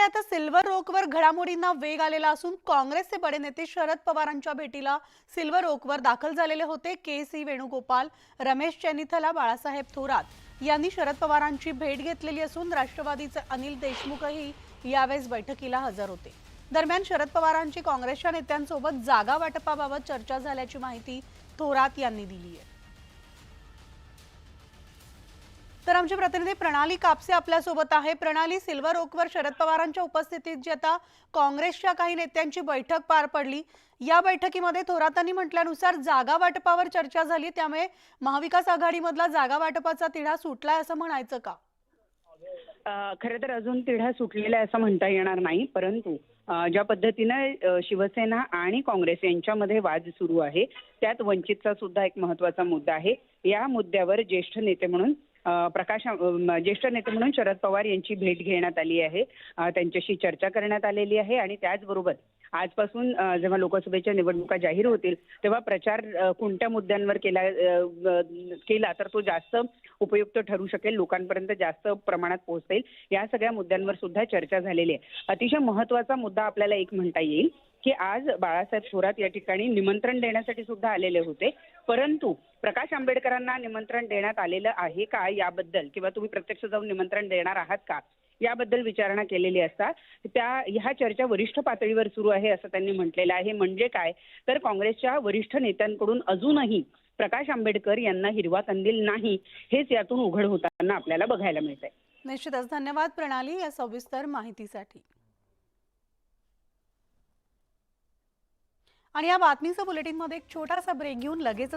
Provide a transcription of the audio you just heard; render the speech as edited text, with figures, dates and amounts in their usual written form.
आता सिल्वर ओकवर घडामोडींना वेग आलेला असून काँग्रेसचे बडे नेते शरद पवारांच्या भेटीला सिल्वर ओकवर दाखल झालेले होते. के.सी. वेणुगोपाल, रमेश चेन्निथला, बाळासाहेब थोरात यांनी शरद पवारांची भेट घेतलेली असून राष्ट्रवादीचे अनिल देशमुखही यावेळेस बैठकीला हजर होते. दरम्यान शरद पवारांची काँग्रेसच्या नेत्यांसोबत जागा वाटपाबाबत चर्चा झाल्याची माहिती थोरात यांनी दिली आहे. तर आमचे प्रतिनिधी प्रणाली कापसे आपल्या सोबत आहे. प्रणाली, सिल्वर ओकवर शरद पवारांच्या उपस्थितीत जी आता काँग्रेसच्या काही नेत्यांची बैठक पार पडली, या बैठकीमध्ये थोरातांनी म्हटल्यानुसार जागा वाटपावर चर्चा झाली, त्यामुळे महाविकास आघाडीमधला जागा वाटपाचा तिढा सुटलाय असं म्हणायचं का? खरं तर अजून तिढा सुटलेला आहे असं म्हणता येणार नाही, परंतु ज्या पद्धतीने शिवसेना आणि काँग्रेस यांच्यामध्ये वाद सुरू आहे, त्यात वंचितचा सुद्धा एक महत्त्वाचा मुद्दा आहे. या मुद्द्यावर ज्येष्ठ नेते म्हणून शरद पवार यांची भेट घेण्यात आली आहे. त्यांच्याशी चर्चा करण्यात आलेली आहे आणि त्याचबरोबर आजपासून जेव्हा लोकसभेच्या निवडणुका जाहीर होतील तेव्हा प्रचार कोणत्या मुद्द्यांवर केला तर तो जास्त उपयुक्त ठरू शकेल, लोकांपर्यंत जास्त प्रमाणात पोहोचेल, या सगळ्या मुद्द्यांवर सुद्धा चर्चा झालेली आहे. अतिशय महत्त्वाचा मुद्दा आपल्याला एक म्हणता येईल की आज बाळासाहेब थोरात या ठिकाणी निमंत्रण देण्यासाठी सुद्धा आलेले होते, परंतु प्रकाश आंबेडकरांना निमंत्रण देण्यात आलेलं आहे का याबद्दल किंवा तुम्ही प्रत्यक्ष जाऊन निमंत्रण देणार आहात का याबद्दल विचारणा केलेली असता ह्या चर्चा वरिष्ठ पातळीवर सुरू आहे असं त्यांनी म्हटलेलं आहे. म्हणजे काय तर काँग्रेसच्या वरिष्ठ नेत्यांकडून अजूनही प्रकाश आंबेडकर यांना हिरवा कंदील नाही, हेच यातून उघड होताना आपल्याला बघायला मिळतंय. निश्चितच. धन्यवाद प्रणाली या सविस्तर माहितीसाठी. आणि या बातमीचं बुलेटिनमध्ये एक छोटासा ब्रेक घेऊन लगेच